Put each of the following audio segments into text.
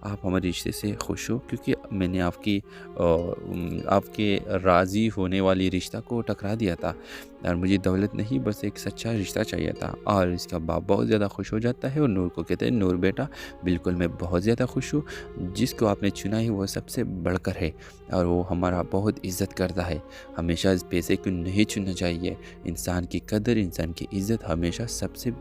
آپ ہمارے رشتے سے خوش ہو، کیونکہ میں نے آپ کے راضی ہونے والی رشتہ کو ٹکرا دیا تھا، اور مجھے دولت نہیں بس ایک سچا رشتہ چاہیے تھا۔ اور اس کا باپ بہت زیادہ خوش ہو جاتا ہے اور نور کو کہتے ہیں، نور بیٹا بالکل میں بہت زیادہ خوش ہوں، جس کو آپ نے چنا ہے وہ سب سے بڑھ کر ہے، اور وہ ہمارا بہت عزت کرتا ہے۔ ہمیشہ اس پیسے کو نہیں چننا چاہیے، انسان کی قدر، انسان کی عزت ہمیشہ سب سے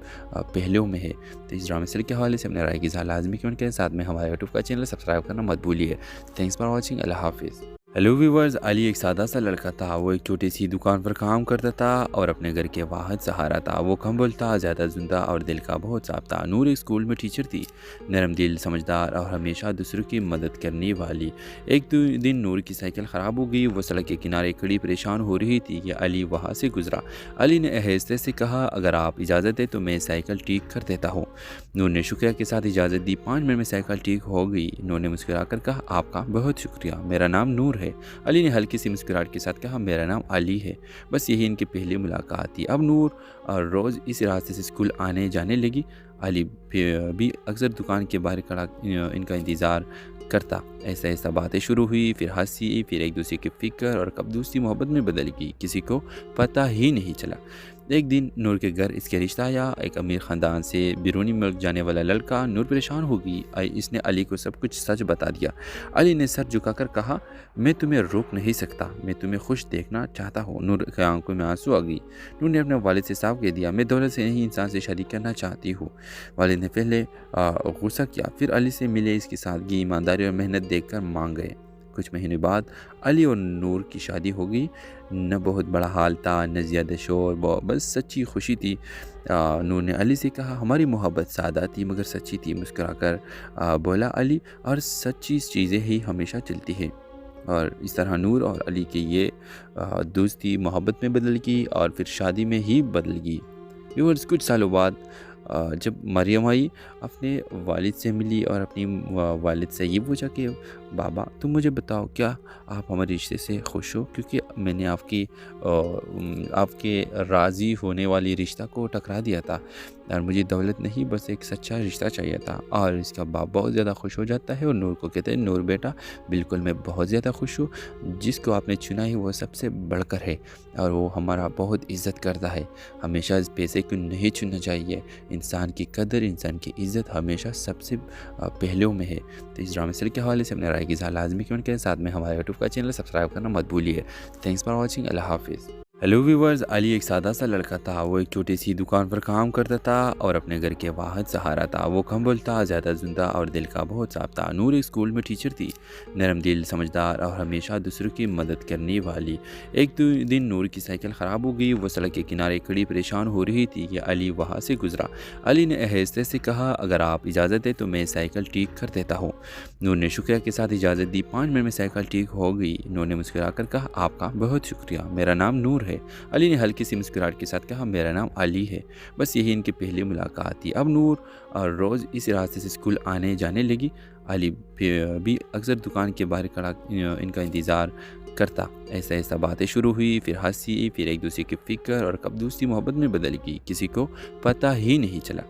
پہلوں میں ہے۔ تو اس ڈرامے سیریل کے حوالے سے اپنے رائے کی اظہار لازمی کمنٹ کریں، ساتھ میں ہمارے یوٹیوب کا چینل سبسکرائب کرنا مت بھولیے۔ تھینکس فار واچنگ، اللہ حافظ۔ ہیلو ویورز، علی ایک سادہ سا لڑکا تھا۔ وہ ایک چھوٹی سی دکان پر کام کرتا تھا اور اپنے گھر کے واحد سہارا تھا۔ وہ کم بولتا، زیادہ سنتا اور دل کا بہت صاف تھا۔ نور ایک اسکول میں ٹیچر تھی، نرم دل، سمجھدار اور ہمیشہ دوسروں کی مدد کرنے والی۔ ایک دن نور کی سائیکل خراب ہو گئی، وہ سڑک کے کنارے کھڑی پریشان ہو رہی تھی کہ علی وہاں سے گزرا۔ علی نے آہستہ سے کہا، اگر آپ اجازت دیں تو میں سائیکل ٹھیک کر دیتا ہوں۔ نور نے شکریہ کے ساتھ اجازت دی۔ 5 منٹ میں سائیکل ٹھیک ہو گئی۔ نور نے مسکرا کر کہا، آپ کا بہت شکریہ، میرا نام نور ہے۔ علی نے ہلکی سی مسکراہٹ کے ساتھ کہا، میرا نام علی ہے۔ بس یہی ان کی پہلی ملاقات تھی۔ اب نور روز اس راستے سے اسکول آنے جانے لگی۔ علی بھی اکثر دکان کے باہر کھڑا ان کا انتظار کرتا۔ ایسا ایسا باتیں شروع ہوئی، پھر ہنسی، پھر ایک دوسرے کی فکر، اور کب دوستی محبت میں بدل گئی، کسی کو پتہ ہی نہیں چلا۔ ایک دن نور کے گھر اس کے رشتہ آیا، ایک امیر خاندان سے بیرونی ملک جانے والا لڑکا۔ نور پریشان ہو گئی، اس نے علی کو سب کچھ سچ بتا دیا۔ علی نے سر جھکا کر کہا، میں تمہیں روک نہیں سکتا، میں تمہیں خوش دیکھنا چاہتا ہوں۔ نور کی آنکھوں میں آنسو آ گئی۔ نور نے اپنے والد سے صاف کہہ دیا، میں دولت سے نہیں، انسان سے شادی کرنا چاہتی ہوں۔ والد نے پہلے غصہ کیا، پھر علی سے ملے، اس کی سادگی، ایمانداری اور محنت دیکھ کر مان گئے۔ کچھ مہینے بعد علی اور نور کی شادی ہو گئی۔ نہ بہت بڑا حال تھا، نہ زیادہ شور، بس سچی خوشی تھی۔ نور نے علی سے کہا، ہماری محبت سادہ تھی مگر سچی تھی۔ مسکرا کر بولا علی، اور سچی چیزیں ہی ہمیشہ چلتی ہیں۔ اور اس طرح نور اور علی کی یہ دوستی محبت میں بدل گئی اور پھر شادی میں ہی بدل گئی۔ ویورز، کچھ سالوں بعد جب مریم آئی، اپنے والد سے ملی اور اپنی والد سے یہ پوچھا کہ بابا تم مجھے بتاؤ، کیا آپ ہمارے رشتے سے خوش ہو، کیونکہ میں نے آپ کے راضی ہونے والی رشتہ کو ٹکرا دیا تھا، اور مجھے دولت نہیں بس ایک سچا رشتہ چاہیے تھا۔ اور اس کا باپ بہت زیادہ خوش ہو جاتا ہے اور نور کو کہتے ہیں، نور بیٹا بالکل میں بہت زیادہ خوش ہوں، جس کو آپ نے چنا ہے وہ سب سے بڑھ کر ہے، اور وہ ہمارا بہت عزت کرتا ہے۔ ہمیشہ اس پیسے کو نہیں چننا چاہیے، انسان کی قدر، انسان کی عزت ہمیشہ سب سے پہلوں میں ہے۔ تو اس ڈرامے سیریل کے حوالے سے اپنے رائے کی اظہار لازمی کمنٹ کریں، ساتھ میں ہمارے یوٹیوب کا چینل سبسکرائب کرنا مت بھولیے۔ تھینکس فار واچنگ، اللہ حافظ۔ ہیلو ویورز، علی ایک سادہ سا لڑکا تھا۔ وہ ایک چھوٹی سی دکان پر کام کرتا تھا اور اپنے گھر کے واحد سہارا تھا۔ وہ کم بولتا، زیادہ سنتا اور دل کا بہت صاف تھا۔ نور ایک اسکول میں ٹیچر تھی، نرم دل، سمجھدار اور ہمیشہ دوسروں کی مدد کرنے والی۔ ایک دن نور کی سائیکل خراب ہو گئی، وہ سڑک کے کنارے کھڑی پریشان ہو رہی تھی کہ علی وہاں سے گزرا۔ علی نے آہستہ سے کہا، اگر آپ اجازت دیں تو میں سائیکل ٹھیک کر دیتا ہوں۔ نور نے شکریہ کے ساتھ اجازت دی۔ 5 منٹ میں سائیکل ٹھیک ہو گئی۔ نور نے مسکرا کر کہا، آپ کا بہت شکریہ، میرا نام نور ہے۔ علی نے ہلکی سی مسکراہٹ کے ساتھ کہا، میرا نام علی ہے۔ بس یہی ان کی پہلی ملاقات تھی۔ اب نور روز اس راستے سے اسکول آنے جانے لگی۔ علی بھی اکثر دکان کے باہر کھڑا ان کا انتظار کرتا۔ ایسا ایسا باتیں شروع ہوئی، پھر ہنسی، پھر ایک دوسرے کی فکر، اور کب دوستی محبت میں بدل گئی، کسی کو پتہ ہی نہیں چلا۔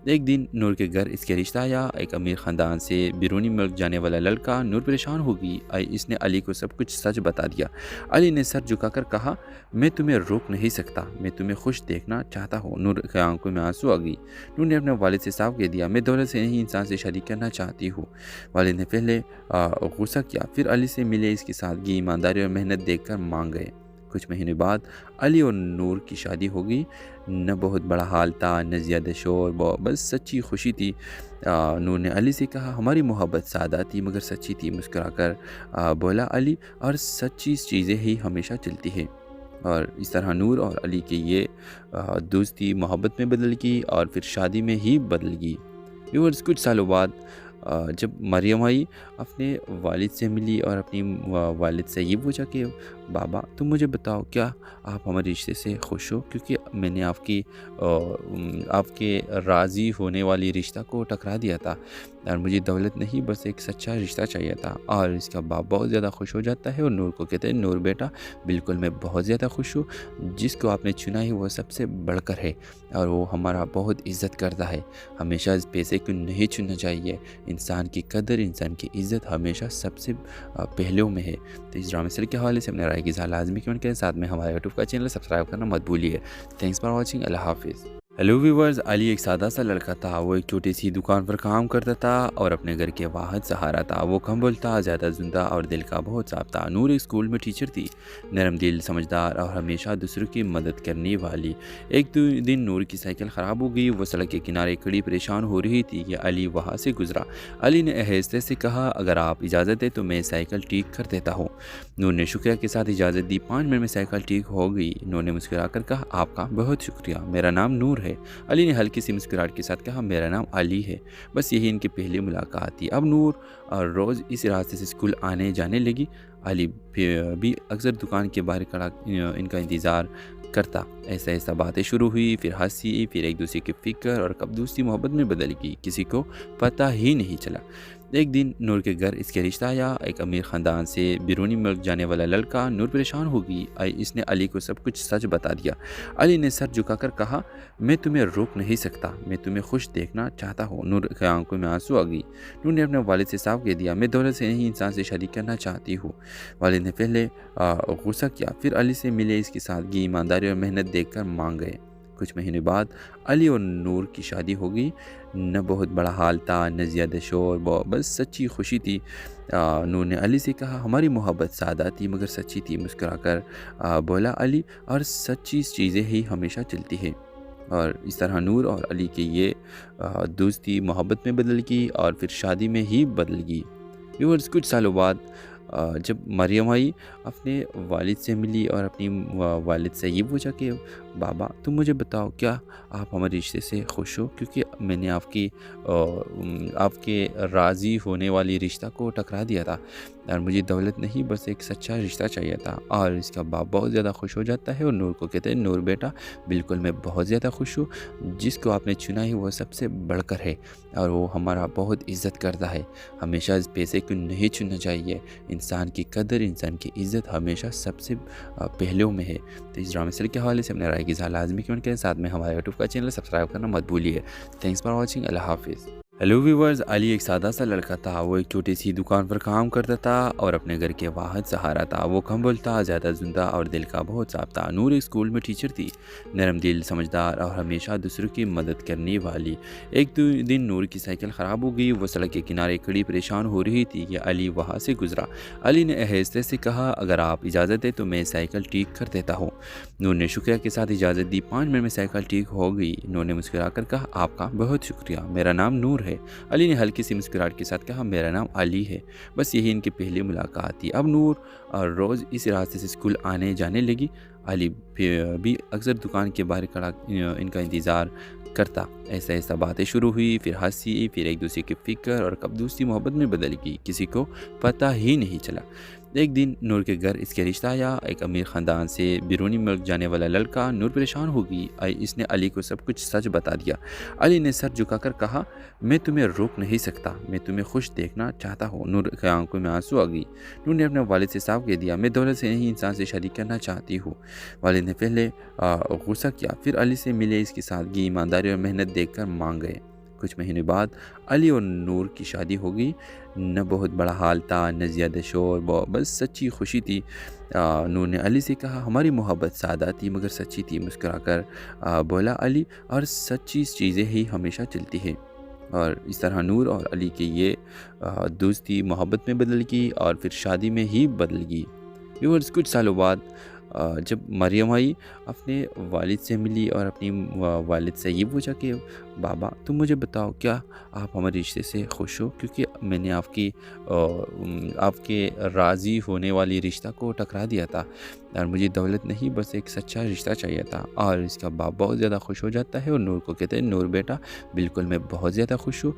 ایک دن نور کے گھر اس کے رشتہ آیا، ایک امیر خاندان سے بیرونی ملک جانے والا لڑکا۔ نور پریشان ہو گئی، اس نے علی کو سب کچھ سچ بتا دیا۔ علی نے سر جھکا کر کہا، میں تمہیں روک نہیں سکتا، میں تمہیں خوش دیکھنا چاہتا ہوں۔ نور کی آنکھوں میں آنسو آ گئی۔ نور نے اپنے والد سے صاف کہہ دیا، میں دولت سے نہیں، انسان سے شادی کرنا چاہتی ہوں۔ والد نے پہلے غصہ کیا، پھر علی سے ملے، اس کی سادگی، ایمانداری اور محنت دیکھ کر مان گئے۔ کچھ مہینے بعد علی اور نور کی شادی ہو گئی۔ نہ بہت بڑا حال تھا، نہ زیادہ شور، بس سچی خوشی تھی۔ نور نے علی سے کہا، ہماری محبت سادہ تھی مگر سچی تھی۔ مسکرا کر بولا علی، اور سچی چیزیں ہی ہمیشہ چلتی ہیں۔ اور اس طرح نور اور علی کی یہ دوستی محبت میں بدل گئی اور پھر شادی میں ہی بدل گئی۔ ویورز، کچھ سالوں بعد جب مریم آئی، اپنے والد سے ملی اور اپنی والد سے یہ پوچھا کہ بابا تم مجھے بتاؤ، کیا آپ ہمارے رشتے سے خوش ہو، کیونکہ میں نے آپ کے راضی ہونے والی رشتہ کو ٹکرا دیا تھا، اور مجھے دولت نہیں بس ایک سچا رشتہ چاہیے تھا۔ اور اس کا باپ بہت زیادہ خوش ہو جاتا ہے اور نور کو کہتے ہیں نور بیٹا بالکل میں بہت زیادہ خوش ہوں، جس کو آپ نے چنا ہے وہ سب سے بڑھ کر ہے اور وہ ہمارا بہت عزت کرتا ہے۔ ہمیشہ اس پیسے کو نہیں چننا چاہیے، انسان کی قدر انسان کی عزت ہمیشہ سب سے پہلوں میں ہے۔ تو اس ڈرامے کے حوالے سے اپنے رائے کی اظہار لازمی کمنٹ کریں، ساتھ میں ہمارے یوٹیوب کا چینل سبسکرائب کرنا مت بھولیے۔ تھینکس فار واچنگ، اللہ حافظ۔ ہیلو ویورز، علی ایک سادہ سا لڑکا تھا۔ وہ ایک چھوٹی سی دکان پر کام کرتا تھا اور اپنے گھر کے واحد سہارا تھا۔ وہ کم بولتا، زیادہ زندہ اور دل کا بہت صاف تھا۔ نور ایک اسکول میں ٹیچر تھی، نرم دل، سمجھدار اور ہمیشہ دوسروں کی مدد کرنے والی۔ ایک دن نور کی سائیکل خراب ہو گئی، وہ سڑک کے کنارے کھڑی پریشان ہو رہی تھی کہ علی وہاں سے گزرا۔ علی نے آہستہ سے کہا، اگر آپ اجازت دیں تو میں سائیکل ٹھیک کر دیتا ہوں۔ نور نے شکریہ کے ساتھ اجازت دی۔ 5 منٹ میں سائیکل ٹھیک ہو گئی۔ نور نے مسکرا کر کہا، آپ کا بہت شکریہ، میرا نام نور ہے۔ علی نے ہلکی سی مسکراہٹ کے ساتھ کہا، میرا نام علی ہے۔ بس یہی ان کی پہلی ملاقات تھی۔ اب نور روز اس راستے سے اسکول آنے جانے لگی۔ علی بھی اکثر دکان کے باہر کھڑا ان کا انتظار کرتا۔ ایسا ایسا باتیں شروع ہوئی، پھر ہنسی، پھر ایک دوسرے کی فکر اور کب دوستی محبت میں بدل گئی، کسی کو پتہ ہی نہیں چلا۔ ایک دن نور کے گھر اس کے رشتہ آیا، ایک امیر خاندان سے بیرونی ملک جانے والا لڑکا۔ نور پریشان ہو گئی، اس نے علی کو سب کچھ سچ بتا دیا۔ علی نے سر جھکا کر کہا، میں تمہیں روک نہیں سکتا، میں تمہیں خوش دیکھنا چاہتا ہوں۔ نور کی آنکھوں میں آنسو آ گئی۔ نور نے اپنے والد سے صاف کہہ دیا، میں دولت سے نہیں انسان سے شادی کرنا چاہتی ہوں۔ والد نے پہلے غصہ کیا، پھر علی سے ملے، اس کی سادگی، ایمانداری اور محنت دیکھ کر مان گئے۔ کچھ مہینے بعد علی اور نور کی شادی ہو گئی۔ نہ بہت بڑا حال تھا، نہ زیادہ شور، بس سچی خوشی تھی۔ نور نے علی سے کہا، ہماری محبت سادہ تھی مگر سچی تھی۔ مسکرا کر بولا علی، اور سچی چیزیں ہی ہمیشہ چلتی ہیں۔ اور اس طرح نور اور علی کی یہ دوستی محبت میں بدل گئی اور پھر شادی میں ہی بدل گئی۔ ویورز، کچھ سالوں بعد جب مریم آئی، اپنے والد سے ملی اور اپنی والد سے یہ پوچھا کہ بابا تم مجھے بتاؤ، کیا آپ ہمارے رشتے سے خوش ہو؟ کیونکہ میں نے آپ کے راضی ہونے والی رشتہ کو ٹکرا دیا تھا اور مجھے دولت نہیں بس ایک سچا رشتہ چاہیے تھا۔ اور اس کا باپ بہت زیادہ خوش ہو جاتا ہے اور نور کو کہتے ہیں نور بیٹا بالکل میں بہت زیادہ خوش ہوں، جس کو آپ نے چنا ہے وہ سب سے بڑھ کر ہے اور وہ ہمارا بہت عزت کرتا ہے۔ ہمیشہ اس پیسے کو نہیں چننا چاہیے، انسان کی قدر انسان کی عزت ہمیشہ سب سے پہلوں میں ہے۔ تو اس ڈرامے کے حوالے سے اپنے رائے کی اظہار لازمی کمنٹ کریں، ساتھ میں ہمارے یوٹیوب کا چینل سبسکرائب کرنا مت بھولیے۔ تھینکس فار واچنگ، اللہ حافظ۔ ہیلو ویورز، علی ایک سادہ سا لڑکا تھا۔ وہ ایک چھوٹی سی دکان پر کام کرتا تھا اور اپنے گھر کے واحد سہارا تھا۔ وہ کم بولتا، زیادہ زندہ اور دل کا بہت صاف تھا۔ نور ایک اسکول میں ٹیچر تھی، نرم دل، سمجھدار اور ہمیشہ دوسروں کی مدد کرنے والی۔ ایک دن نور کی سائیکل خراب ہو گئی، وہ سڑک کے کنارے کھڑی پریشان ہو رہی تھی کہ علی وہاں سے گزرا۔ علی نے آہستہ سے کہا، اگر آپ اجازت دیں تو میں سائیکل ٹھیک کر دیتا ہوں۔ نور نے شکریہ کے ساتھ اجازت دی۔ 5 منٹ میں سائیکل ٹھیک ہو گئی۔ نور نے مسکرا کر کہا، آپ کا بہت شکریہ، میرا نام نور ہے۔ علی نے ہلکی سی مسکراہٹ کے ساتھ کہا، میرا نام علی ہے۔ بس یہی ان کی پہلی ملاقات تھی۔ اب نور روز اس راستے سے اسکول آنے جانے لگی۔ علی بھی اکثر دکان کے باہر کھڑا ان کا انتظار کرتا۔ ایسا ایسا باتیں شروع ہوئی، پھر ہنسی، پھر ایک دوسرے کی فکر اور کب دوستی محبت میں بدل گئی، کسی کو پتہ ہی نہیں چلا۔ ایک دن نور کے گھر اس کے رشتہ آیا، ایک امیر خاندان سے بیرونی ملک جانے والا لڑکا۔ نور پریشان ہو گئی، اس نے علی کو سب کچھ سچ بتا دیا۔ علی نے سر جھکا کر کہا، میں تمہیں روک نہیں سکتا، میں تمہیں خوش دیکھنا چاہتا ہوں۔ نور کی آنکھوں میں آنسو آ گئی۔ نور نے اپنے والد سے صاف کہہ دیا، میں دولت سے نہیں انسان سے شادی کرنا چاہتی ہوں۔ والد نے پہلے غصہ کیا، پھر علی سے ملے، اس کی سادگی، ایمانداری اور محنت دیکھ کر مان گئے۔ کچھ مہینے بعد علی اور نور کی شادی ہو گئی۔ نہ بہت بڑا حال تھا، نہ زیادہ شور، بس سچی خوشی تھی۔ نور نے علی سے کہا، ہماری محبت سادہ تھی مگر سچی تھی۔ مسکرا کر بولا علی، اور سچی چیزیں ہی ہمیشہ چلتی ہیں۔ اور اس طرح نور اور علی کی یہ دوستی محبت میں بدل گئی اور پھر شادی میں ہی بدل گئی۔ ویورز، کچھ سالوں بعد جب مریم آئی، اپنے والد سے ملی اور اپنی والد سے یہ پوچھا کہ بابا تم مجھے بتاؤ، کیا آپ ہمارے رشتے سے خوش ہو؟ کیونکہ میں نے آپ کے راضی ہونے والی رشتہ کو ٹکرا دیا تھا اور مجھے دولت نہیں بس ایک سچا رشتہ چاہیے تھا۔ اور اس کا باپ بہت زیادہ خوش ہو جاتا ہے اور نور کو کہتے ہیں نور بیٹا بالکل میں بہت زیادہ خوش ہوں،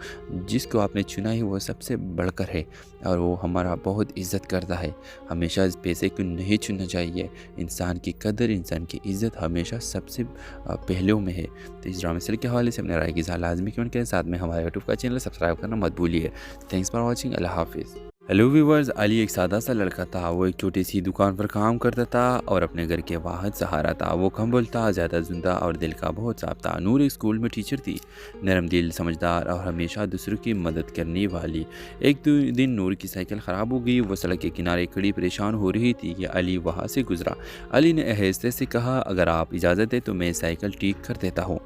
جس کو آپ نے چنا ہے وہ سب سے بڑھ کر ہے اور وہ ہمارا بہت عزت کرتا ہے۔ ہمیشہ اس پیسے کو نہیں چننا چاہیے، انسان کی قدر، انسان کی عزت ہمیشہ سب سے پہلوں میں ہے۔ تو اس ڈرامے سیریل کے حوالے سے اپنے رائے کی اظہار لازمی کیوں کریں، ساتھ میں ہمارے یوٹیوب کا چینل سبسکرائب کرنا مت بھولیے۔ تھینکس فار واچنگ، اللہ حافظ۔ ہیلو ویورز، علی ایک سادہ سا لڑکا تھا۔ وہ ایک چھوٹی سی دکان پر کام کرتا تھا اور اپنے گھر کے واحد سہارا تھا۔ وہ کم بولتا، زیادہ سنتا اور دل کا بہت صاف تھا۔ نور ایک اسکول میں ٹیچر تھی، نرم دل، سمجھدار اور ہمیشہ دوسروں کی مدد کرنے والی۔ ایک دن نور کی سائیکل خراب ہو گئی۔ وہ سڑک کے کنارے کھڑی پریشان ہو رہی تھی کہ علی وہاں سے گزرا۔ علی نے آہستہ سے کہا، اگر آپ اجازت دیں تو میں سائیکل ٹھیک کر دیتا ہوں۔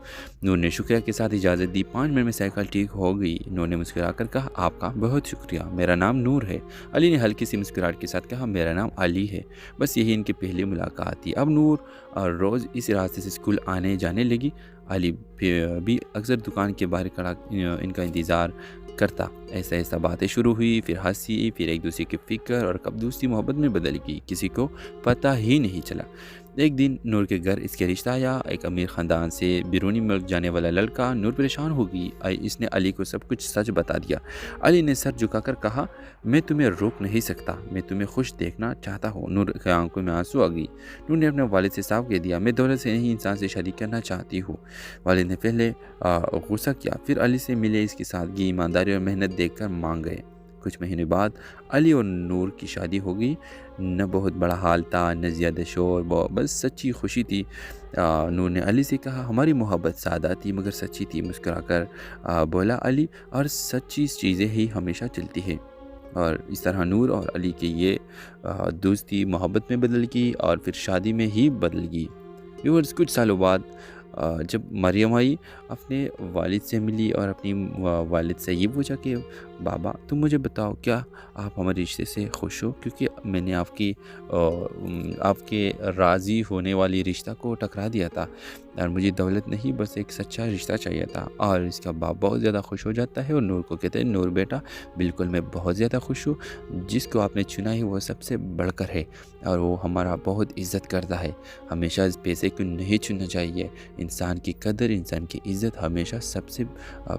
نور نے شکریہ کے ساتھ اجازت دی۔ 5 منٹ میں سائیکل ٹھیک ہو گئی۔ نور نے مسکرا کر کہا، آپ کا بہت شکریہ، میرا نام نور ہے۔ علی نے ہلکی سی مسکراہٹ کے ساتھ کہا، میرا نام علی ہے۔ بس یہی ان کی پہلی ملاقات تھی۔ اب نور روز اس راستے سے اسکول آنے جانے لگی۔ علی بھی اکثر دکان کے باہر کھڑا ان کا انتظار کرتا۔ ایسا ایسا باتیں شروع ہوئی، پھر ہنسی، پھر ایک دوسرے کی فکر اور کب دوستی محبت میں بدل گئی، کسی کو پتہ ہی نہیں چلا۔ ایک دن نور کے گھر اس کے رشتہ آیا، ایک امیر خاندان سے بیرونی ملک جانے والا لڑکا۔ نور پریشان ہو گئی۔ اس نے علی کو سب کچھ سچ بتا دیا۔ علی نے سر جھکا کر کہا، میں تمہیں روک نہیں سکتا، میں تمہیں خوش دیکھنا چاہتا ہوں۔ نور کی آنکھوں میں آنسو آ گئی۔ نور نے اپنے والد سے صاف کہہ دیا، میں دولت سے نہیں، انسان سے شادی کرنا چاہتی ہوں۔ والد نے پہلے غصہ کیا، پھر علی سے ملے، اس کی سادگی، ایمانداری اور محنت دیکھ کر مان گئے۔ کچھ مہینے بعد علی اور نور کی شادی ہو گئی۔ نہ بہت بڑا حال تھا، نہ زیادہ شور، بس سچی خوشی تھی۔ نور نے علی سے کہا، ہماری محبت سادہ تھی مگر سچی تھی۔ مسکرا کر بولا علی، اور سچی چیزیں ہی ہمیشہ چلتی ہے۔ اور اس طرح نور اور علی کی یہ دوستی محبت میں بدل گئی اور پھر شادی میں ہی بدل گئی۔ ویورز، کچھ سالوں بعد جب مریم آئی، اپنے والد سے ملی اور اپنی والد سے یہ پوچھا کہ بابا تم مجھے بتاؤ، کیا آپ ہمارے رشتے سے خوش ہو؟ کیونکہ میں نے آپ کے راضی ہونے والی رشتہ کو ٹکرا دیا تھا، اور مجھے دولت نہیں، بس ایک سچا رشتہ چاہیے تھا۔ اور اس کا باپ بہت زیادہ خوش ہو جاتا ہے اور نور کو کہتے ہیں، نور بیٹا بالکل میں بہت زیادہ خوش ہوں، جس کو آپ نے چنا ہے وہ سب سے بڑھ کر ہے اور وہ ہمارا بہت عزت کرتا ہے۔ ہمیشہ اس پیسے کو نہیں چننا چاہیے، انسان کی قدر، انسان کی عزت ہمیشہ سب سے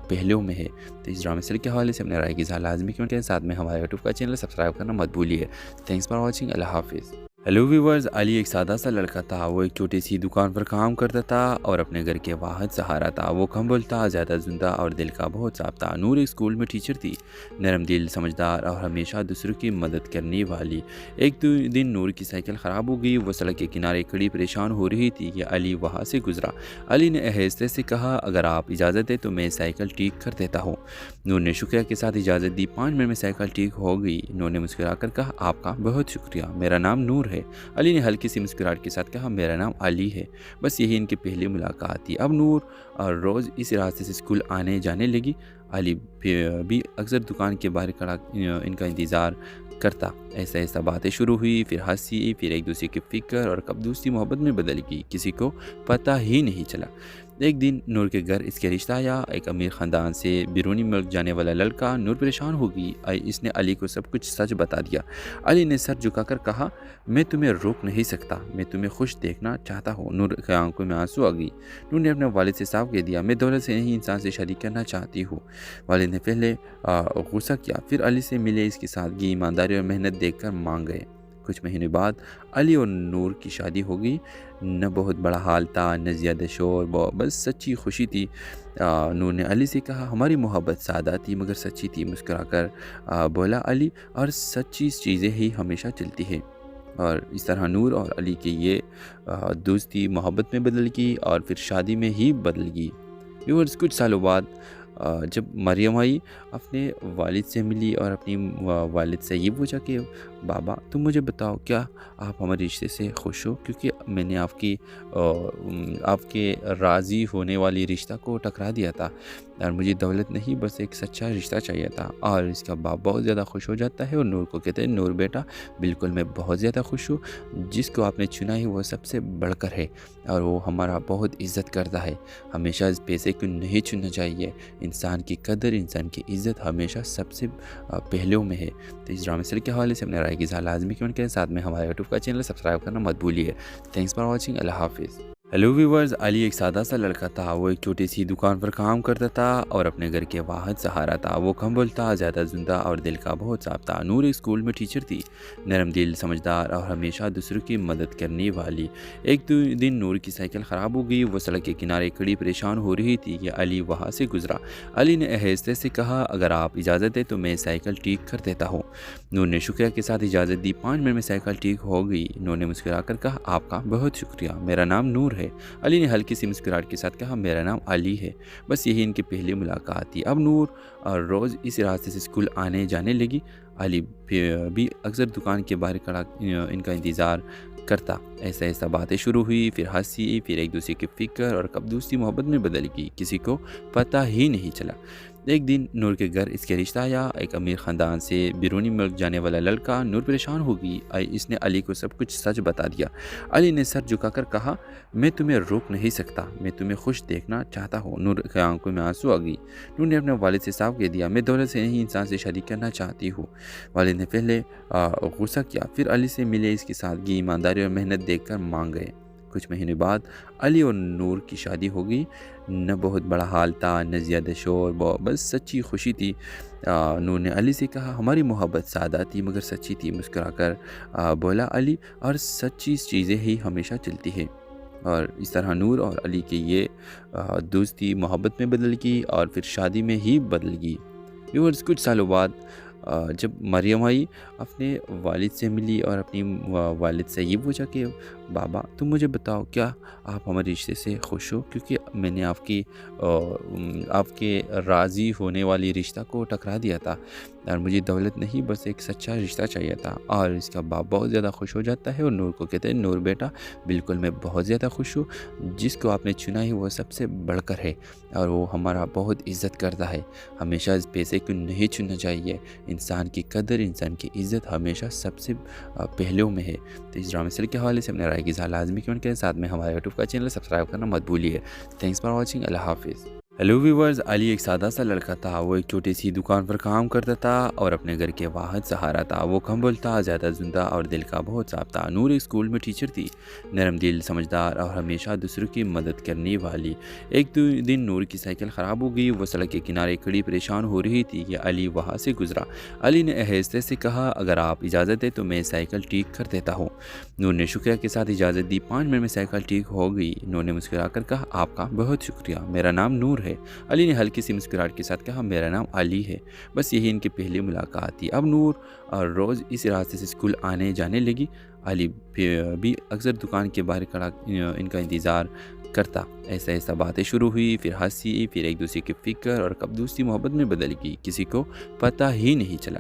پہلوں میں ہے۔ تو اس ڈرامے سیریل کے حوالے سے اپنے رائے کی اظہار لازمی کیوں کریں، ساتھ میں ہمارے یوٹیوب کا چینل سبسکرائب کرنا مت بھولیے۔ تھینکس فار واچنگ، اللہ حافظ۔ ہیلو ویورز، علی ایک سادہ سا لڑکا تھا۔ وہ ایک چھوٹی سی دکان پر کام کرتا تھا اور اپنے گھر کے واحد سہارا تھا۔ وہ کم بولتا، زیادہ سنتا اور دل کا بہت صاف تھا۔ نور ایک اسکول میں ٹیچر تھی، نرم دل، سمجھدار اور ہمیشہ دوسروں کی مدد کرنے والی۔ ایک دن نور کی سائیکل خراب ہو گئی۔ وہ سڑک کے کنارے کھڑی پریشان ہو رہی تھی کہ علی وہاں سے گزرا۔ علی نے آہستہ سے کہا، اگر آپ اجازت دیں تو میں سائیکل ٹھیک کر دیتا ہوں۔ نور نے شکریہ کے ساتھ اجازت دی۔ 5 منٹ میں سائیکل ٹھیک ہو گئی۔ نور نے مسکرا کر کہا، آپ کا بہت شکریہ، میرا نام نور ہے۔ علی نے ہلکی سی مسکراہٹ کے ساتھ کہا، میرا نام علی ہے۔ بس یہی ان کی پہلی ملاقات تھی۔ اب نور روز اس راستے سے اسکول آنے جانے لگی۔ علی بھی اکثر دکان کے باہر کھڑا ان کا انتظار کرتا۔ ایسا ایسا باتیں شروع ہوئی، پھر ہنسی، پھر ایک دوسرے کی فکر اور کب دوستی محبت میں بدل گئی، کسی کو پتہ ہی نہیں چلا۔ ایک دن نور کے گھر اس کے رشتہ آیا، ایک امیر خاندان سے بیرونی ملک جانے والا لڑکا۔ نور پریشان ہو گئی۔ اس نے علی کو سب کچھ سچ بتا دیا۔ علی نے سر جھکا کر کہا، میں تمہیں روک نہیں سکتا، میں تمہیں خوش دیکھنا چاہتا ہوں۔ نور کی آنکھوں میں آنسو آ گئی۔ نور نے اپنے والد سے صاف کہہ دیا، میں دولت سے نہیں، انسان سے شادی کرنا چاہتی ہوں۔ والد نے پہلے غصہ کیا، پھر علی سے ملے، اس کی سادگی، ایمانداری اور محنت دیکھ کر مان گئے۔ کچھ مہینے بعد علی اور نور کی شادی ہو گئی۔ نہ بہت بڑا حال تھا، نہ زیادہ شور، بس سچی خوشی تھی۔ نور نے علی سے کہا، ہماری محبت سادہ تھی مگر سچی تھی۔ مسکرا کر بولا علی، اور سچی چیزیں ہی ہمیشہ چلتی ہے۔ اور اس طرح نور اور علی کی یہ دوستی محبت میں بدل گئی اور پھر شادی میں ہی بدل گئی۔ ویورز، کچھ سالوں بعد جب مریم آئی، اپنے والد سے ملی اور اپنی والد سے یہ پوچھا کہ بابا تم مجھے بتاؤ، کیا آپ ہمارے رشتے سے خوش ہو؟ کیونکہ میں نے آپ کے راضی ہونے والی رشتہ کو ٹکرا دیا تھا، اور مجھے دولت نہیں، بس ایک سچا رشتہ چاہیے تھا۔ اور اس کا باپ بہت زیادہ خوش ہو جاتا ہے اور نور کو کہتے ہیں، نور بیٹا بالکل میں بہت زیادہ خوش ہوں، جس کو آپ نے چنا ہے وہ سب سے بڑھ کر ہے اور وہ ہمارا بہت عزت کرتا ہے۔ ہمیشہ اس پیسے کو نہیں چننا چاہیے، انسان کی قدر، انسان کی عزت ہمیشہ سب سے پہلوں میں ہے۔ تو اس ڈرامے سیریل کے حوالے سے اپنے رائے کی اظہار لازمی کیوں کریں، ساتھ میں ہمارے یوٹیوب کا چینل سبسکرائب کرنا مت بھولیے۔ تھینکس فار واچنگ، اللہ حافظ۔ हेलो व्यूवर्स, अली एक सादा सा लड़का था। वो एक छोटी सी दुकान पर काम करता था और अपने घर के वाहिद सहारा था। वो कम बोलता, ज़्यादा सुनता और दिल का बहुत साफ था। नूर एक स्कूल में टीचर थी, नरम दिल, समझदार और हमेशा दूसरों की मदद करने वाली। एक दिन नूर की साइकिल ख़राब हो गई। वो सड़क के किनारे खड़ी परेशान हो रही थी कि अली वहाँ से गुजरा। अली ने आहिस्ते से कहा, अगर आप इजाज़त दें तो मैं साइकिल ठीक कर देता हूँ। नूर ने शुक्रिया के साथ इजाज़त दी। 5 मिनट में साइकिल ठीक हो गई। नूर ने मुस्कुराकर कहा, आपका बहुत शुक्रिया, मेरा नाम नूर है। अली ने हल्की सी मुस्कुराहट के साथ कहा, मेरा नाम अली है। बस यही इनकी पहली मुलाकात थी। अब नूर रोज़ इस रास्ते से स्कूल आने जाने लगी। अली भी अक्सर दुकान के बाहर खड़ा इनका इंतज़ार करता। ऐसा ऐसा बातें शुरू हुई, फिर हंसी, फिर एक दूसरे की फिक्र और कब दोस्ती मोहब्बत में बदल गई, किसी को पता ही नहीं चला। एक दिन नूर के घर इसके रिश्ता आया। एक अमीर ख़ानदान से बैरूनी मुल्क जाने वाला लड़का। नूर परेशान हो गई। इसने अली को सब कुछ सच बता दिया। अली ने सर झुकाकर कहा, मैं तुम्हें रोक नहीं सकता, मैं तुम्हें खुश देखना चाहता हूँ। नूर की आंखों में आंसू आ गई। नूर ने अपने वालिद से साफ कह दिया, मैं दौलत से नहीं, इंसान से शादी करना चाहती हूँ। वालिद ने पहले गुस्सा किया, फिर अली से मिले। इसकी सादगी, ईमानदारी और मेहनत देखकर मान गए। कुछ महीने बाद अली और नूर की शादी हो गई। न बहुत बड़ा हाल था, न ज़्यादा शोर, बस सच्ची खुशी थी। नूर ने अली से कहा, हमारी मोहब्बत सादा थी मगर सच्ची थी। मुस्कुराकर बोला अली, और सच्ची चीज़ें ही हमेशा चलती है। और इस तरह नूर और अली की ये दोस्ती मोहब्बत में बदल गई और फिर शादी में ही बदल गई। व्यूअर्स, कुछ सालों बाद जब मरियम आई, अपने वालिद से मिली और अपनी वालिद से ये पूछा कि बाबा, तुम मुझे बताओ, क्या आप हमारे रिश्ते से खुश हो? क्योंकि मैंने आपके राज़ी होने वाली रिश्ता को टकरा दिया था और मुझे दौलत नहीं, बस एक सच्चा रिश्ता चाहिए था। और इसका बाप बहुत ज़्यादा खुश हो जाता है और नूर को कहते हैं, नूर बेटा, बिल्कुल मैं बहुत ज़्यादा खुश हूँ। जिसको आपने चुना है वो सबसे बढ़कर है और वो हमारा बहुत इज़्ज़त करता है। हमेशा इस पैसे को नहीं चुनना चाहिए। इंसान की कदर, इंसान की इज़्ज़त हमेशा सबसे पहलू में है। तो इस ड्रामे सीरियल के हवाले से अपने राय की इज़हार लाजमी कमेंट करें। साथ में हमारे यूट्यूब का चैनल सब्सक्राइब करना मत भूलिए। Thanks for watching. अल्लाह हाफिज़। हेलो व्यूवर्स, अली एक सादा सा लड़का था। वो एक छोटी सी दुकान पर काम करता था और अपने घर के वाहिद सहारा था। वो कम बोलता, ज़्यादा सुनता और दिल का बहुत साफ था। नूर एक स्कूल में टीचर थी, नरम दिल, समझदार और हमेशा दूसरों की मदद करने वाली। एक दिन नूर की साइकिल ख़राब हो गई। वो सड़क के किनारे खड़ी परेशान हो रही थी कि अली वहाँ से गुजरा। अली ने आहिस्ते से कहा, अगर आप इजाज़त दें तो मैं साइकिल ठीक कर देता हूँ। नूर ने शुक्रिया के साथ इजाज़त दी। 5 मिनट में साइकिल ठीक हो गई। नूर ने मुस्कुराकर कहा, आपका बहुत शुक्रिया, मेरा नाम नूर है। अली ने हल्की सी मुस्कुराहट के साथ कहा, मेरा नाम अली है। बस यही इनकी पहली मुलाकात थी। अब नूर रोज़ इस रास्ते से स्कूल आने जाने लगी। अली भी अक्सर दुकान के बाहर खड़ा इनका इंतज़ार करता। ऐसा ऐसा बातें शुरू हुई, फिर हंसी, फिर एक दूसरे की फिक्र और कब दोस्ती मोहब्बत में बदल गई, किसी को पता ही नहीं चला।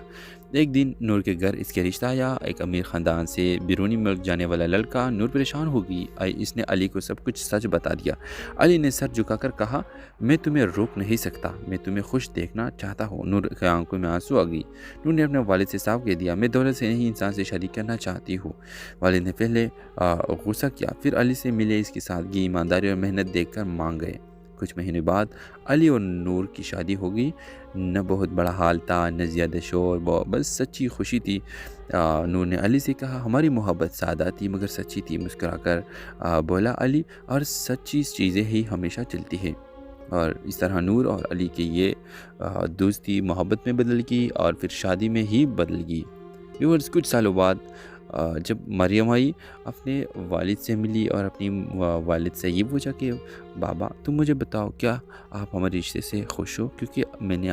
एक दिन नूर के घर इसके रिश्ता आया। एक अमीर ख़ानदान से बैरूनी मुल्क जाने वाला लड़का। नूर परेशान हो गई। इसने अली को सब कुछ सच बता दिया। अली ने सर झुकाकर कहा, मैं तुम्हें रोक नहीं सकता, मैं तुम्हें खुश देखना चाहता हूँ। नूर की आंखों में आंसू आ गई। नूर ने अपने वालिद से साफ कह दिया, मैं दौलत से नहीं, इंसान से शादी करना चाहती हूँ। वालिद ने पहले गुस्सा किया, फिर अली से मिले। इसकी सादगी, ईमानदारी और मेहनत देखकर मान गए। कुछ महीने बाद अली और नूर की शादी हो गई। न बहुत बड़ा हाल था, न ज़्यादा शोर, बस सच्ची खुशी थी। नूर ने अली से कहा, हमारी मोहब्बत सादा थी मगर सच्ची थी। मुस्कुराकर बोला अली, और सच्ची चीज़ें ही हमेशा चलती है। और इस तरह नूर और अली की ये दोस्ती मोहब्बत में बदल गई और फिर शादी में ही बदल गई। व्यूअर्स, कुछ सालों बाद जब मरियम आई, अपने वालिद से मिली और अपनी वालिद से ये पूछा कि बाबा, तुम मुझे बताओ, क्या आप हमारे रिश्ते से खुश हो? क्योंकि मैंने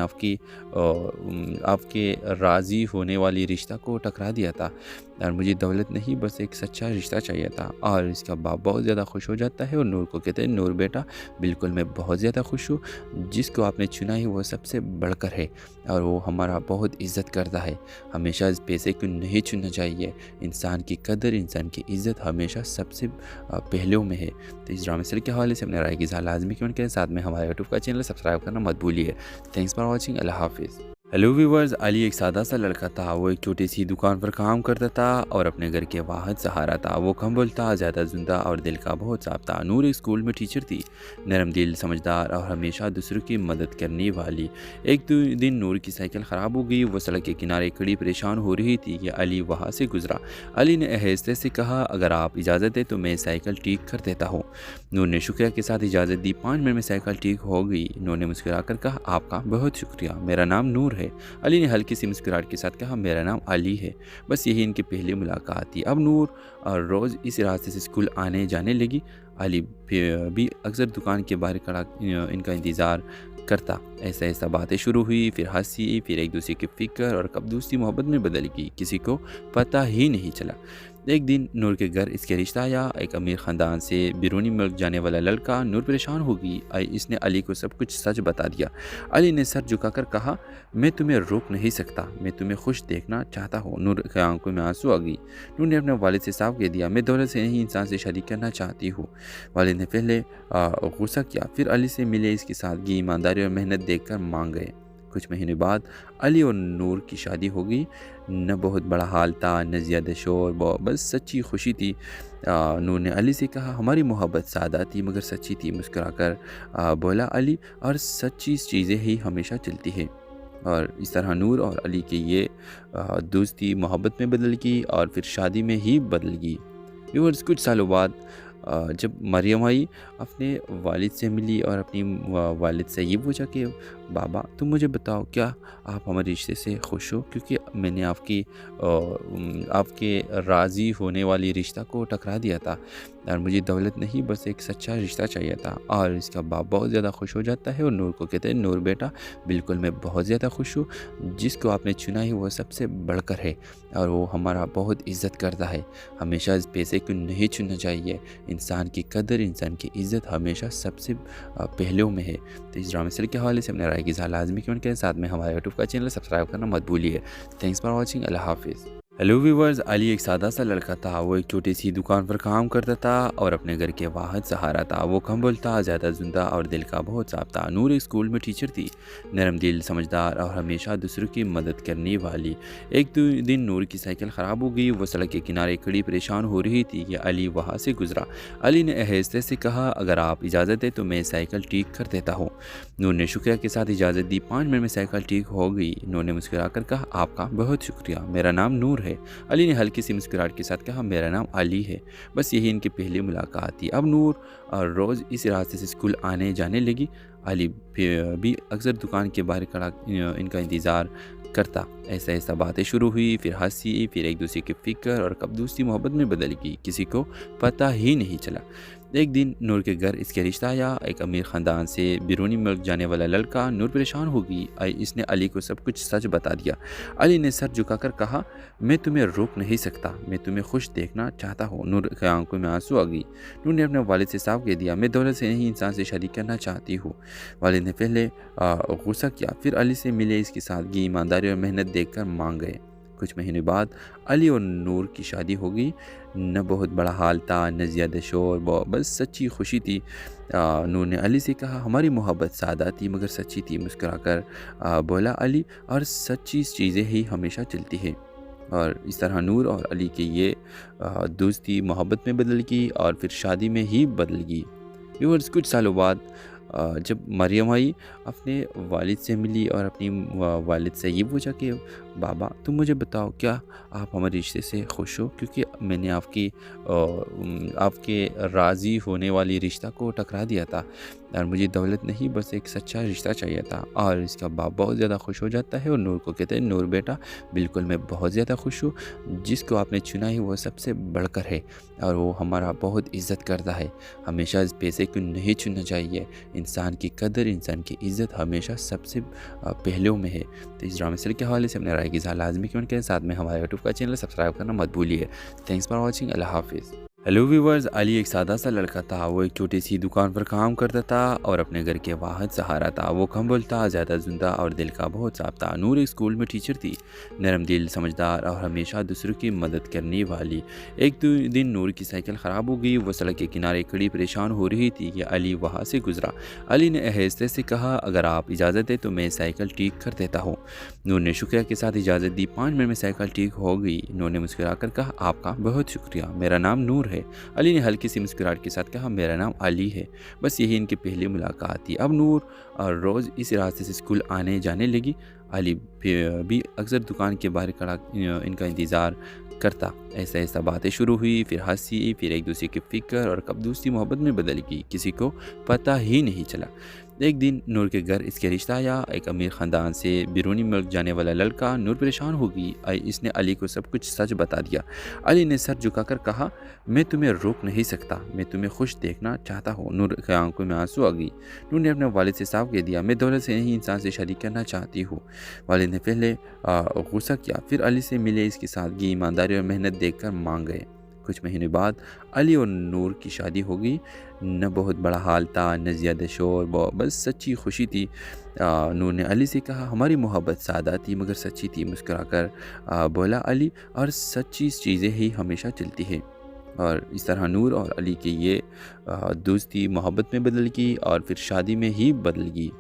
आपके राज़ी होने वाली रिश्ता को टकरा दिया था और मुझे दौलत नहीं, बस एक सच्चा रिश्ता चाहिए था। और इसका बाप बहुत ज़्यादा खुश हो जाता है और नूर को कहते हैं, नूर बेटा, बिल्कुल मैं बहुत ज़्यादा खुश हूँ। जिसको आपने चुना है वो सबसे बढ़कर है और वो हमारा बहुत इज़्ज़त करता है। हमेशा इस पैसे को नहीं चुनना चाहिए। इंसान की कदर, इंसान की इज़्ज़त हमेशा सबसे पहलू में है। तो इस ड्रामे सीरियल के हवाले से अपने राय की इज़हार लाजमी कमेंट करें। साथ में हमारे यूट्यूब का चैनल सब्सक्राइब करना मत भूलिए। Thanks for watching. अल्लाह हाफिज़। हेलो व्यूवर्स, अली एक सादा सा लड़का था। वो एक छोटी सी दुकान पर काम करता था और अपने घर के वाहिद सहारा था। वो कम बोलता, ज़्यादा सुनता और दिल का बहुत साफ था। नूर एक स्कूल में टीचर थी, नरम दिल, समझदार और हमेशा दूसरों की मदद करने वाली। दिन नूर की साइकिल ख़राब हो गई। वो सड़क के किनारे खड़ी परेशान हो रही थी कि अली वहाँ से गुजरा। अली ने आहिस्ते से कहा, अगर आप इजाज़त दें तो मैं साइकिल ठीक कर देता हूँ। नूर ने शुक्रिया के साथ इजाज़त दी। 5 मिनट में साइकिल ठीक हो गई। नूर ने मुस्कुराकर कहा, आपका बहुत शुक्रिया, मेरा नाम नूर है। अली ने हल्की सी मुस्कुराहट के साथ कहा, मेरा नाम अली है। बस यही इनकी पहली मुलाकात थी। अब नूर रोज़ इस रास्ते से स्कूल आने जाने लगी। अली भी अक्सर दुकान के बाहर खड़ा इनका इंतज़ार करता। ऐसा ऐसा बातें शुरू हुई, फिर हंसी, फिर एक दूसरे की फ़िक्र और कब दोस्ती मोहब्बत में बदल गई, किसी को पता ही नहीं चला। एक दिन नूर के घर इसके रिश्ता आया। एक अमीर ख़ानदान से बैरूनी मुल्क जाने वाला लड़का। नूर परेशान हो गई। इसने अली को सब कुछ सच बता दिया। अली ने सर झुकाकर कहा, मैं तुम्हें रोक नहीं सकता, मैं तुम्हें खुश देखना चाहता हूँ। नूर की आंखों में आंसू आ गई। नूर ने अपने वालिद से साफ कह दिया, मैं दौलत से नहीं, इंसान से शादी करना चाहती हूँ। वालिद ने पहले गुस्सा किया, फिर अली से मिले। इसकी सादगी, ईमानदारी और मेहनत देखकर मान गए। कुछ महीने बाद अली और नूर की शादी हो गई। न बहुत बड़ा हाल था, न ज़्यादा शोर, बस सच्ची खुशी थी। नूर ने अली से कहा, हमारी मोहब्बत सादा थी मगर सच्ची थी। मुस्कुराकर बोला अली, और सच्ची चीज़ें ही हमेशा चलती है। और इस तरह नूर और अली की ये दोस्ती मोहब्बत में बदल गई और फिर शादी में ही बदल गई। व्यूअर्स, कुछ सालों बाद जब मरियम आई, अपने वालिद से मिली और अपनी वालिद से ये पूछा कि बाबा, तुम मुझे बताओ, क्या आप हमारे रिश्ते से खुश हो? क्योंकि मैंने आपके राज़ी होने वाली रिश्ता को टकरा दिया था और मुझे दौलत नहीं, बस एक सच्चा रिश्ता चाहिए था। और इसका बाप बहुत ज़्यादा खुश हो जाता है और नूर को कहते हैं, नूर बेटा, बिल्कुल मैं बहुत ज़्यादा खुश हूँ। जिसको आपने चुना है वो सबसे बढ़कर है और वो हमारा बहुत इज़्ज़त करता है। हमेशा इस पैसे को नहीं चुनना चाहिए। इंसान की कदर, इंसान की इज़्ज़त हमेशा सबसे पहलू में है। तो इस ड्रामे सीरियल के हवाले से अपने राय की इज़हार लाजमी कमेंट करें। साथ में हमारे यूट्यूब का चैनल सब्सक्राइब करना मत भूलिए। Thanks for watching. अल्लाह हाफिज़। हेलो व्यूवर्स, अली एक सादा सा लड़का था। वो एक छोटी सी दुकान पर काम करता था और अपने घर के वाहिद सहारा था। वो कम बोलता, ज़्यादा सुनता और दिल का बहुत साफ था। नूर एक स्कूल में टीचर थी, नरम दिल, समझदार और हमेशा दूसरों की मदद करने वाली। दिन नूर की साइकिल ख़राब हो गई। वो सड़क के किनारे खड़ी परेशान हो रही थी कि अली वहाँ से गुजरा। अली ने आहिस्ते से कहा, अगर आप इजाज़त दें तो मैं साइकिल ठीक कर देता हूँ। नूर ने शुक्रिया के साथ इजाज़त दी। 5 मिनट में साइकिल ठीक हो गई। नूर ने मुस्कुराकर कहा, आपका बहुत शुक्रिया, मेरा नाम नूर है। अली ने हल्की सी मुस्कुराहट के साथ कहा, मेरा नाम अली है। बस यही इनकी पहली मुलाकात थी। अब नूर रोज़ इस रास्ते से स्कूल आने जाने लगी। अली भी अक्सर दुकान के बाहर खड़ा इनका इंतज़ार करता। ऐसा ऐसा बातें शुरू हुई, फिर हंसी, फिर एक दूसरे की फ़िक्र और कब दोस्ती मोहब्बत में बदल गई, किसी को पता ही नहीं चला। एक दिन नूर के घर इसके रिश्ता आया। एक अमीर ख़ानदान से बैरूनी मुल्क जाने वाला लड़का। नूर परेशान हो गई। इसने अली को सब कुछ सच बता दिया। अली ने सर झुकाकर कहा, मैं तुम्हें रोक नहीं सकता, मैं तुम्हें खुश देखना चाहता हूँ। नूर की आंखों में आंसू आ गई। नूर ने अपने वालिद से साफ कह दिया, मैं दौलत से नहीं, इंसान से शादी करना चाहती हूँ। वालिद ने पहले गुस्सा किया, फिर अली से मिले। इसकी सादगी, ईमानदारी और मेहनत देखकर मान गए। कुछ महीने बाद अली और नूर की शादी हो गई। न बहुत बड़ा हाल था, न ज़्यादा शोर, बस सच्ची खुशी थी। नूर ने अली से कहा, हमारी मोहब्बत सादा थी मगर सच्ची थी। मुस्कुराकर बोला अली, और सच्ची चीज़ें ही हमेशा चलती है। और इस तरह नूर और अली की ये दोस्ती मोहब्बत में बदल गई और फिर शादी में ही बदल गई। व्यूअर्स, कुछ सालों बाद जब मरियम आई, अपने वालिद से मिली और अपनी वालिद से ये पूछा कि बाबा, तुम मुझे बताओ, क्या आप हमारे रिश्ते से खुश हो? क्योंकि मैंने आपके राज़ी होने वाली रिश्ता को टकरा दिया था और मुझे दौलत नहीं, बस एक सच्चा रिश्ता चाहिए था। और इसका बाप बहुत ज़्यादा खुश हो जाता है और नूर को कहते हैं, नूर बेटा, बिल्कुल मैं बहुत ज़्यादा खुश हूँ। जिसको आपने चुना है वो सबसे बढ़कर है और वो हमारा बहुत इज़्ज़त करता है। हमेशा इस पैसे को नहीं चुनना चाहिए। इंसान की कदर, इंसान की इज़्ज़त हमेशा सबसे पहलू में है। तो इस ड्रामे सीरियल के हवाले से अपने राय की इज़हार लाजमी कमेंट करें। साथ में हमारे यूट्यूब का चैनल सब्सक्राइब करना मत भूलिए। Thanks for watching. अल्लाह हाफिज़। हेलो व्यूवर्स, अली एक सादा सा लड़का था। वो एक छोटी सी दुकान पर काम करता था और अपने घर के वाहिद सहारा था। वो कम बोलता, ज़्यादा सुनता और दिल का बहुत साफ था। नूर एक स्कूल में टीचर थी, नरम दिल, समझदार और हमेशा दूसरों की मदद करने वाली। एक दिन नूर की साइकिल ख़राब हो गई। वो सड़क के किनारे खड़ी परेशान हो रही थी कि अली वहाँ से गुजरा। अली ने आहिस्ते से कहा, अगर आप इजाज़त दें तो मैं साइकिल ठीक कर देता हूँ। नूर ने शुक्रिया के साथ इजाज़त दी। 5 मिनट में साइकिल ठीक हो गई। नूर ने मुस्कुरा कर कहा, आपका बहुत शुक्रिया, मेरा नाम नूर है। अली ने हल्की सी मुस्कुराहट के साथ कहा, मेरा नाम अली है। बस यही इनकी पहली मुलाकात थी। अब नूर रोज़ इस रास्ते से स्कूल आने जाने लगी। अली भी अक्सर दुकान के बाहर खड़ा इनका इंतज़ार करता। ऐसा ऐसा बातें शुरू हुई, फिर हंसी, फिर एक दूसरे की फिक्र और कब दोस्ती मोहब्बत में बदल गई, किसी को पता ही नहीं चला। एक दिन नूर के घर इसके रिश्ता आया। एक अमीर ख़ानदान से बैरूनी मुल्क जाने वाला लड़का। नूर परेशान हो गई। इसने अली को सब कुछ सच बता दिया। अली ने सर झुकाकर कहा, मैं तुम्हें रोक नहीं सकता, मैं तुम्हें खुश देखना चाहता हूँ। नूर की आंखों में आंसू आ गई। नूर ने अपने वालिद से साफ कह दिया, मैं दौलत से नहीं, इंसान से शादी करना चाहती हूँ। वालिद ने पहले गुस्सा किया, फिर अली से मिले। इसकी सादगी, ईमानदारी और मेहनत देखकर मान गए। कुछ महीने बाद अली और नूर की शादी हो गई। न बहुत बड़ा हाल था, न ज़्यादा शोर, बस सच्ची खुशी थी। नूर ने अली से कहा, हमारी मोहब्बत सादा थी मगर सच्ची थी। मुस्कुराकर बोला अली, और सच्ची चीज़ें ही हमेशा चलती है। और इस तरह नूर और अली की ये दोस्ती मोहब्बत में बदल गई और फिर शादी में ही बदल गई।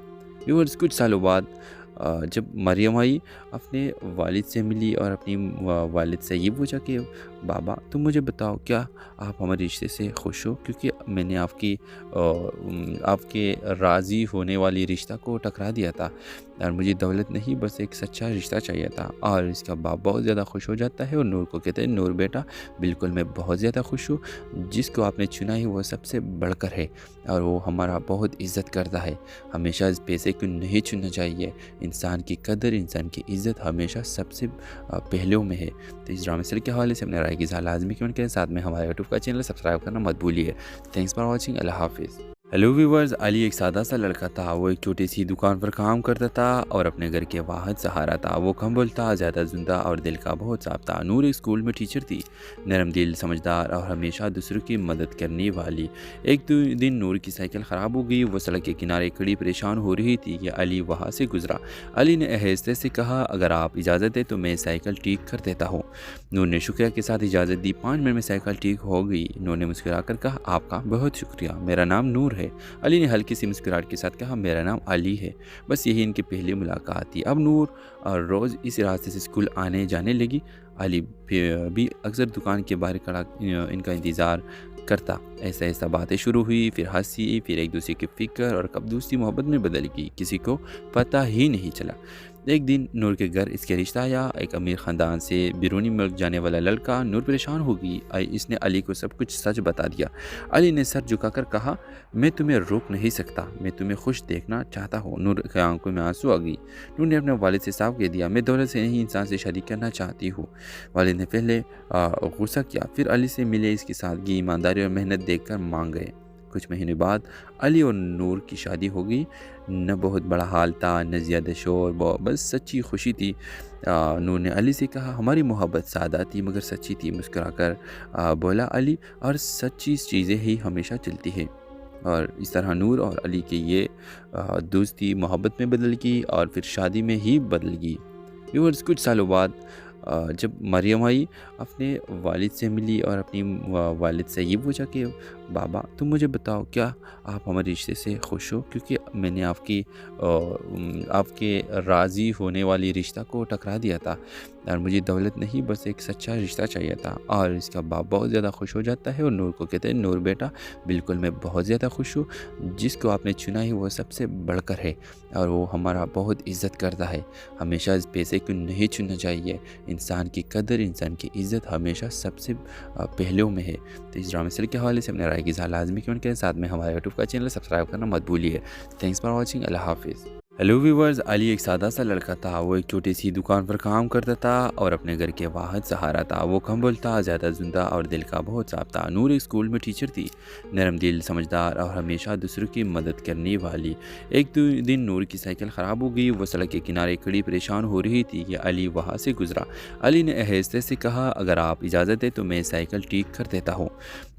व्यूअर्स, कुछ सालों बाद जब मरियम आई, अपने वालिद से मिली और अपनी वालिद से ये पूछा कि बाबा, तुम मुझे बताओ, क्या आप हमारे रिश्ते से खुश हो? क्योंकि मैंने आपके राज़ी होने वाली रिश्ता को टकरा दिया था और मुझे दौलत नहीं, बस एक सच्चा रिश्ता चाहिए था। और इसका बाप बहुत ज़्यादा खुश हो जाता है और नूर को कहते हैं, नूर बेटा, बिल्कुल मैं बहुत ज़्यादा खुश हूँ। जिसको आपने चुना है वो सबसे बढ़कर है और वो हमारा बहुत इज़्ज़त करता है। हमेशा इस पैसे को नहीं चुनना चाहिए। इंसान की कदर, इंसान की इज़्ज़त हमेशा सबसे पहलू में है। तो इस ड्रामे के हवाले से अपने राय की इज़हार लाजमी कमेंट करें। साथ में हमारे यूट्यूब का चैनल सब्सक्राइब करना मत भूलिए। Thanks for watching. अल्लाह हाफिज़। हेलो व्यूवर्स, अली एक सादा सा लड़का था। वो एक छोटी सी दुकान पर काम करता था और अपने घर के वाहिद सहारा था। वो कम बोलता, ज़्यादा सुनता और दिल का बहुत साफ था। नूर एक स्कूल में टीचर थी, नरम दिल, समझदार और हमेशा दूसरों की मदद करने वाली। एक दिन नूर की साइकिल ख़राब हो गई। वो सड़क के किनारे खड़ी परेशान हो रही थी कि अली वहाँ से गुजरा। अली ने आहिस्ते से कहा, अगर आप इजाज़त दें तो मैं साइकिल ठीक कर देता हूँ। नूर ने शुक्रिया के साथ इजाज़त दी। 5 मिनट में साइकिल ठीक हो गई। नूर ने मुस्कुरा कर कहा, आपका बहुत शुक्रिया, मेरा नाम नूर है। अली ने हल्की सी मुस्कुराहट के साथ कहा, मेरा नाम अली है। बस यही इनकी पहली मुलाकात थी। अब नूर रोज़ इस रास्ते से स्कूल आने जाने लगी। अली भी अक्सर दुकान के बाहर खड़ा इनका इंतज़ार करता। ऐसा ऐसा बातें शुरू हुई, फिर हंसी, फिर एक दूसरे की फिक्र और कब दोस्ती मोहब्बत में बदल गई, किसी को पता ही नहीं चला। एक दिन नूर के घर इसके रिश्ता आया। एक अमीर ख़ानदान से बैरूनी मुल्क जाने वाला लड़का। नूर परेशान हो गई। इसने अली को सब कुछ सच बता दिया। अली ने सर झुकाकर कहा, मैं तुम्हें रोक नहीं सकता, मैं तुम्हें खुश देखना चाहता हूँ। नूर की आंखों में आंसू आ गई। नूर ने अपने वालिद से साफ कह दिया, मैं दौलत से नहीं, इंसान से शादी करना चाहती हूँ। वालिद ने पहले गुस्सा किया, फिर अली से मिले। इसकी सादगी, ईमानदारी और मेहनत देखकर मान गए। कुछ महीने बाद अली और नूर की शादी हो गई। न बहुत बड़ा हाल था, न ज़्यादा शोर, बस सच्ची खुशी थी। नूर ने अली से कहा, हमारी मोहब्बत सादा थी मगर सच्ची थी। मुस्कुराकर बोला अली, और सच्ची चीज़ें ही हमेशा चलती है। और इस तरह नूर और अली की ये दोस्ती मोहब्बत में बदल गई और फिर शादी में ही बदल गई। व्यूअर्स, कुछ सालों बाद जब मरियम आई, अपने वालिद से मिली और अपनी वालिद से ये पूछा कि बाबा, तुम मुझे बताओ, क्या आप हमारे रिश्ते से खुश हो? क्योंकि मैंने आपके राज़ी होने वाली रिश्ता को टकरा दिया था और मुझे दौलत नहीं, बस एक सच्चा रिश्ता चाहिए था। और इसका बाप बहुत ज़्यादा खुश हो जाता है और नूर को कहते हैं, नूर बेटा, बिल्कुल मैं बहुत ज़्यादा खुश हूँ। जिसको आपने चुना है वो सबसे बढ़कर है और वो हमारा बहुत इज़्ज़त करता है। हमेशा इस पैसे को नहीं चुनना चाहिए। इंसान की कदर, इंसान की इज़्ज़त हमेशा सबसे पहलू में है। तो इस ड्रामे के हवाले से अपने राय की इज़हार लाजमी कमेंट करें। साथ में हमारे यूट्यूब का चैनल सब्सक्राइब करना मत भूलिए। Thanks for watching. अल्लाह हाफिज़। हेलो व्यूवर्स, अली एक सादा सा लड़का था। वो एक छोटी सी दुकान पर काम करता था और अपने घर के वाहिद सहारा था। वो कम बोलता, ज़्यादा सुनता और दिल का बहुत साफ था। नूर एक स्कूल में टीचर थी, नरम दिल, समझदार और हमेशा दूसरों की मदद करने वाली। दिन नूर की साइकिल ख़राब हो गई। वो सड़क के किनारे खड़ी परेशान हो रही थी कि अली वहाँ से गुजरा। अली ने आहिस्ते से कहा, अगर आप इजाज़त दें तो मैं साइकिल ठीक कर देता हूँ।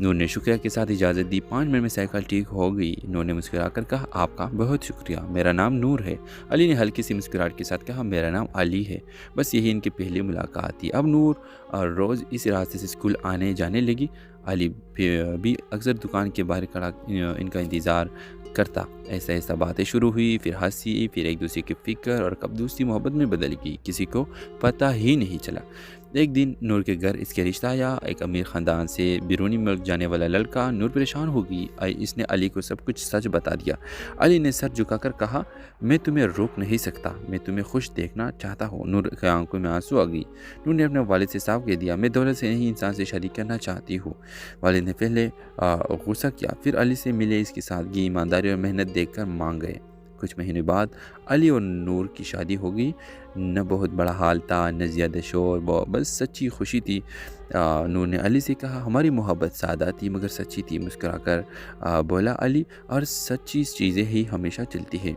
नूर ने शुक्रिया के साथ इजाज़त दी। 5 मिनट में साइकिल ठीक हो गई। नूर ने मुस्कुराकर कहा, आपका बहुत शुक्रिया, मेरा नाम नूर है। अली ने हल्की सी मुस्कुराहट के साथ कहा, मेरा नाम अली है। बस यही इनकी पहली मुलाकात थी। अब नूर रोज़ इस रास्ते से स्कूल आने जाने लगी। अली भी अक्सर दुकान के बाहर खड़ा इनका इंतज़ार करता। ऐसा ऐसा बातें शुरू हुई, फिर हंसी, फिर एक दूसरे की फिक्र और कब दोस्ती मोहब्बत में बदल गई, किसी को पता ही नहीं चला। एक दिन नूर के घर इसके रिश्ता आया। एक अमीर ख़ानदान से बैरूनी मुल्क जाने वाला लड़का। नूर परेशान हो गई। इसने अली को सब कुछ सच बता दिया। अली ने सर झुकाकर कहा, मैं तुम्हें रोक नहीं सकता, मैं तुम्हें खुश देखना चाहता हूँ। नूर की आंखों में आंसू आ गई। नूर ने अपने वालिद से साफ कह दिया, मैं दौलत से नहीं, इंसान से शादी करना चाहती हूँ। वालिद ने पहले गुस्सा किया, फिर अली से मिले। इसकी सादगी, ईमानदारी और मेहनत देखकर मान गए। कुछ महीने बाद अली और नूर की शादी हो गई। न बहुत बड़ा हाल था, न ज़्यादा शोर, बस सच्ची खुशी थी। नूर ने अली से कहा, हमारी मोहब्बत सादा थी मगर सच्ची थी। मुस्कुराकर बोला अली, और सच्ची चीज़ें ही हमेशा चलती है।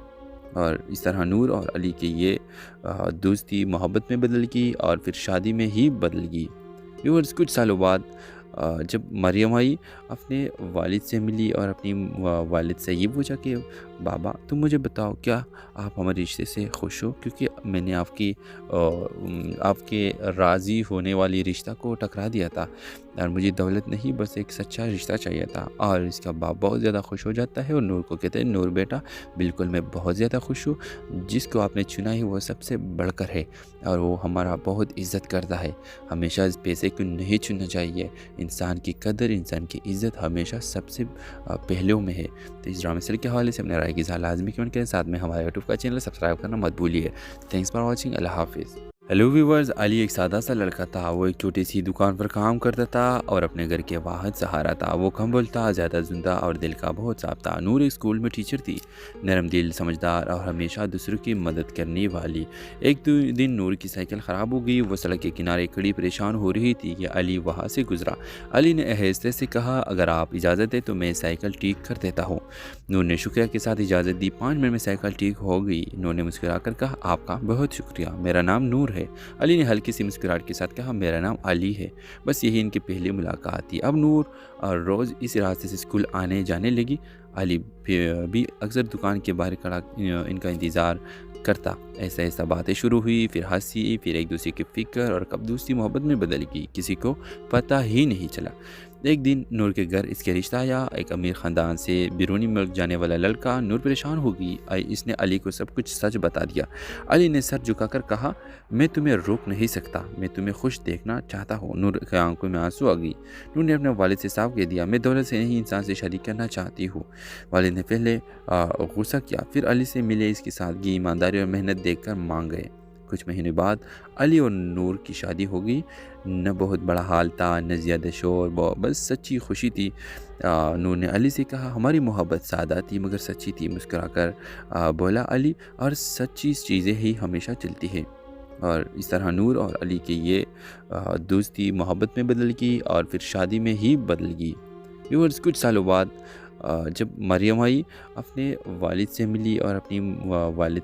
और इस तरह नूर और अली की ये दोस्ती मोहब्बत में बदल गई और फिर शादी में ही बदल गई। व्यूअर्स, कुछ सालों बाद जब मरियम आई, अपने वालिद से मिली और अपनी वालिद से ये पूछा कि बाबा, तुम मुझे बताओ, क्या आप हमारे रिश्ते से खुश हो? क्योंकि मैंने आपके राज़ी होने वाली रिश्ता को टकरा दिया था और मुझे दौलत नहीं, बस एक सच्चा रिश्ता चाहिए था। और इसका बाप बहुत ज़्यादा खुश हो जाता है और नूर को कहते हैं, नूर बेटा, बिल्कुल मैं बहुत ज़्यादा खुश हूँ। जिसको आपने चुना है वो सबसे बढ़कर है और वो हमारा बहुत इज़्ज़त करता है। हमेशा इस पैसे को नहीं चुनना चाहिए। इंसान की कदर, इंसान की इज़्ज़त हमेशा सबसे पहलू में है। तो इस ड्रामे सीरियल के हवाले से अपने राय की इज़हार लाजमी कमेंट करें। साथ में हमारे यूट्यूब का चैनल सब्सक्राइब करना मत भूलिए। Thanks for watching. अल्लाह हाफिज़। हेलो व्यूवर्स, अली एक सादा सा लड़का था। वो एक छोटी सी दुकान पर काम करता था और अपने घर के वाहिद सहारा था। वो कम बोलता, ज़्यादा सुनता और दिल का बहुत साफ था। नूर एक स्कूल में टीचर थी, नरम दिल, समझदार और हमेशा दूसरों की मदद करने वाली। दिन नूर की साइकिल ख़राब हो गई। वो सड़क के किनारे खड़ी परेशान हो रही थी कि अली वहाँ से गुजरा। अली ने आहिस्ते से कहा, अगर आप इजाज़त दें तो मैं साइकिल ठीक कर देता हूँ। नूर ने शुक्रिया के साथ इजाज़त दी। 5 मिनट में साइकिल ठीक हो गई। नूर ने मुस्कुराकर कहा, आपका बहुत शुक्रिया, मेरा नाम नूर है। अली ने हल्की सी मुस्कुराहट के साथ कहा, मेरा नाम अली है। बस यही इनकी पहली मुलाकात थी। अब नूर रोज़ इस रास्ते से स्कूल आने जाने लगी। अली भी अक्सर दुकान के बाहर खड़ा इनका इंतज़ार करता। ऐसा ऐसा बातें शुरू हुई, फिर हंसी, फिर एक दूसरे की फिक्र और कब दोस्ती मोहब्बत में बदल गई, किसी को पता ही नहीं चला। एक दिन नूर के घर इसके रिश्ता आया। एक अमीर ख़ानदान से बैरूनी मुल्क जाने वाला लड़का। नूर परेशान हो गई। इसने अली को सब कुछ सच बता दिया। अली ने सर झुकाकर कहा, मैं तुम्हें रोक नहीं सकता, मैं तुम्हें खुश देखना चाहता हूँ। नूर की आंखों में आंसू आ गई। नूर ने अपने वालिद से साफ कह दिया, मैं दौलत से नहीं, इंसान से शादी करना चाहती हूँ। वालिद ने पहले गुस्सा किया, फिर अली से मिले। इसकी सादगी, ईमानदारी और मेहनत देखकर मान गए। कुछ महीने बाद अली और नूर की शादी हो गई। न बहुत बड़ा हाल था, न ज़्यादा शोर, बस सच्ची खुशी थी। नूर ने अली से कहा, हमारी मोहब्बत सादा थी मगर सच्ची थी। मुस्कुराकर बोला अली, और सच्ची चीज़ें ही हमेशा चलती है। और इस तरह नूर और अली की ये दोस्ती मोहब्बत में बदल गई और फिर शादी में ही बदल गई। व्यूअर्स, कुछ सालों बाद जब मरियम आई, अपने वालिद से मिली और अपनी वालिद